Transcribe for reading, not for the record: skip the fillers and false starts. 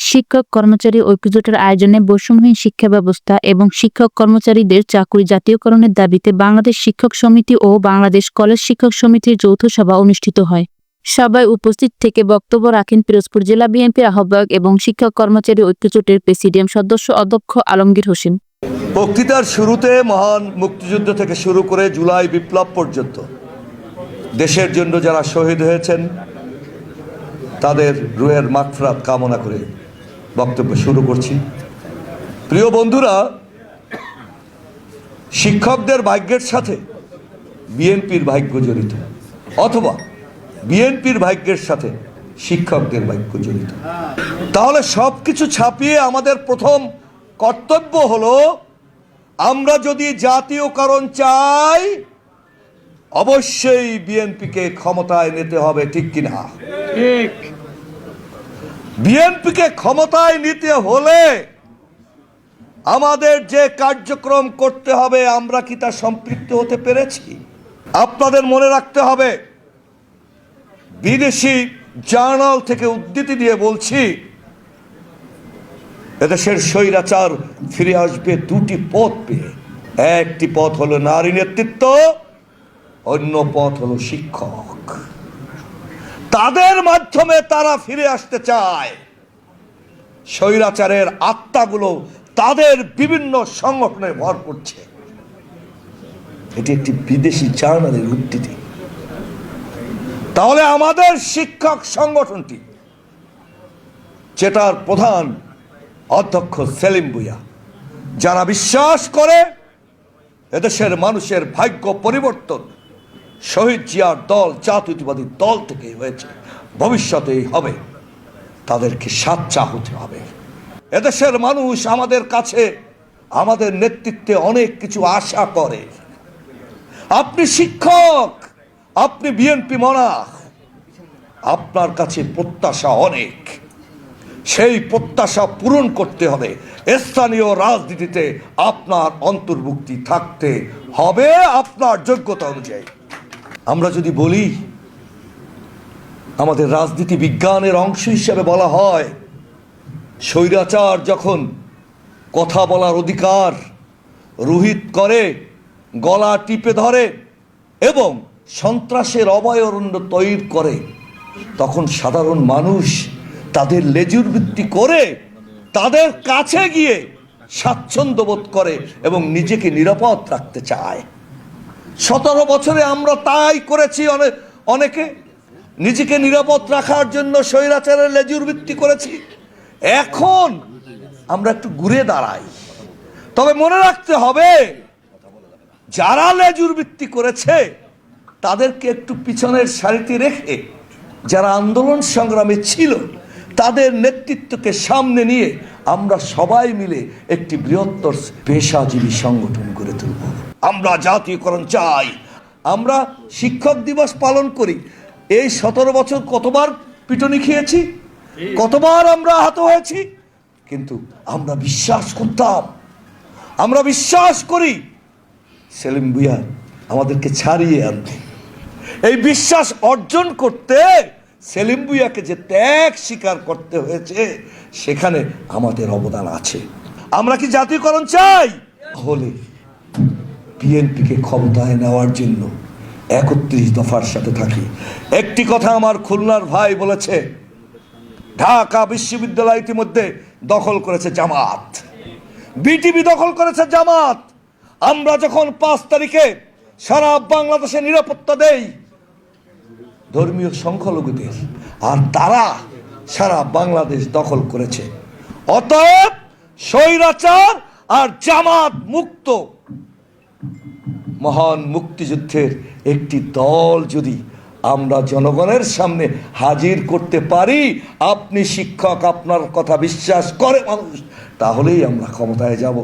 শিক্ষক কর্মচারী ঐক্যজোটের আয়োজনে বৈষম্যহীন শিক্ষা ব্যবস্থা এবং শিক্ষক কর্মচারীদের চাকুরি জাতীয়করণের দাবিতে বাংলাদেশ শিক্ষক সমিতি ও বাংলাদেশ কলেজ শিক্ষক সমিতির যৌথ সভা অনুষ্ঠিত হয়। সভায় উপস্থিত থেকে বক্তব্য রাখেন পিরোজপুর জেলা বিএনপির আহ্বায়ক এবং শিক্ষক কর্মচারী ঐক্যজোটের প্রেসিডিয়াম সদস্য অধ্যক্ষ আলমগীর হোসেন। বক্তৃতার শুরুতে মহান মুক্তিযুদ্ধ থেকে শুরু করে জুলাই বিপ্লব পর্যন্ত দেশের জন্য যারা শহীদ হয়েছেন তাদের রুহের মাগফিরাত কামনা করে বক্তব্য শুরু করছি। প্রিয় বন্ধুরা, শিক্ষকদের ভাগ্যের সাথে বিএনপির ভাগ্য জড়িত, অথবা বিএনপির ভাগ্যের সাথে শিক্ষকদের ভাগ্য জড়িত। তাহলে সব কিছু ছাপিয়ে আমাদের প্রথম কর্তব্য হলো, আমরা যদি জাতীয়করণ চাই অবশ্যই বিএনপিকে ক্ষমতায় নিতে হবে, ঠিক কিনা? ঠিক। বিএনপিকে ক্ষমতায় নিতে হলে আমাদের যে কার্যক্রম করতে হবে, আমরা কি তা সম্পৃক্ত হতে পেরেছি? আপনাদের মনে রাখতে হবে, বিদেশি জার্নাল থেকে উদ্ধৃতি দিয়ে বলছি, এদেশের স্বৈরাচার ফিরে আসবে দুটি পথ পেয়ে। একটি পথ হলো নারী নেতৃত্ব, অন্য পথ হলো শিক্ষক। তাদের মাধ্যমে তারা ফিরে আসতে চায়। স্বৈরাচারের আত্মাগুলো তাদের বিভিন্ন সংগঠনে ভর করছে। এটি একটি বিদেশি জার্নালের উদ্ধৃতি। তাহলে আমাদের শিক্ষক সংগঠনটি, যেটার প্রধান অধ্যক্ষ সেলিম ভূঁইয়া, যারা বিশ্বাস করে এদেশের মানুষের ভাগ্য পরিবর্তন শহীদ জিয়ার দল জাতীয়তাবাদী দল থেকে হয়েছে, ভবিষ্যতেই হবে, তাদেরকে সাচ্চা হতে হবে। এদেশের মানুষ আমাদের কাছে, আমাদের নেতৃত্বে অনেক কিছু আশা করে। আপনি শিক্ষক, আপনি বিএনপি মনা, আপনার কাছে প্রত্যাশা অনেক। সেই প্রত্যাশা পূরণ করতে হবে। স্থানীয় রাজনীতিতে আপনার অন্তর্ভুক্তি থাকতে হবে আপনার যোগ্যতা অনুযায়ী। আমরা যদি বলি, আমাদের রাজনীতি বিজ্ঞানের অংশ হিসেবে বলা হয়, স্বৈরাচার যখন কথা বলার অধিকার রহিত করে, গলা টিপে ধরে এবং সন্ত্রাসের অভয়ারণ্য তৈরি করে, তখন সাধারণ মানুষ তাদের লেজুর ভিত্তি করে তাদের কাছে গিয়ে স্বাচ্ছন্দ্য বোধ করে এবং নিজেকে নিরাপদ রাখতে চায়। 17 বছরে আমরা তাই করেছি। অনেকে নিজেকে নিরাপদ রাখার জন্য স্বৈরাচারের লেজুর ভিত্তি করেছি। এখন আমরা একটু ঘুরে দাঁড়াই। তবে মনে রাখতে হবে, যারা লেজুর ভিত্তি করেছে তাদেরকে একটু পিছনের সারিতে রেখে যারা আন্দোলন সংগ্রামে ছিল তাদের নেতৃত্বকে সামনে নিয়ে আমরা সবাই মিলে একটি বৃহত্তর পেশাজীবী সংগঠন গড়ে তুলব। আমরা জাতীয়করণ চাই। আমরা শিক্ষক দিবস পালন করি। এই 17 বছর কতবার পিটুনি খেয়েছি, কতবার আমরা আহত হয়েছি, কিন্তু আমরা বিশ্বাস করতাম, আমরা বিশ্বাস করি সেলিম ভূঁইয়া আমাদেরকে ছাড়িয়ে আনতে। এই বিশ্বাস অর্জন করতে সেলিম ভূঁইয়াকে যে ত্যাগ স্বীকার করতে হয়েছে, সেখানে আমাদের অবদান আছে। আমরা কি জাতীয়করণ চাই? হলে বিএনপিকে ক্ষমতায় নেওয়ার জন্য 31 দফার সাথে থাকি। একটি কথা আমার খুলনার ভাই বলেছে, ঢাকা বিশ্ববিদ্যালয় ইতিমধ্যে দখল করেছে জামাত, বিটিভি দখল করেছে জামাত। আমরা যখন 5 তারিখে সারা বাংলাদেশে নিরাপত্তা দেই ধর্মীয় সংখ্যালঘুদের, আর তারা সারা বাংলাদেশ দখল করেছে। অতএব স্বৈরাচার আর জামাত মুক্ত মহান মুক্তিযুদ্ধের একটি দল যদি আমরা জনগণের সামনে হাজির করতে পারি, আপনি শিক্ষক, আপনার কথা বিশ্বাস করে মানুষ, তাহলেই আমরা ক্ষমতায় যাব।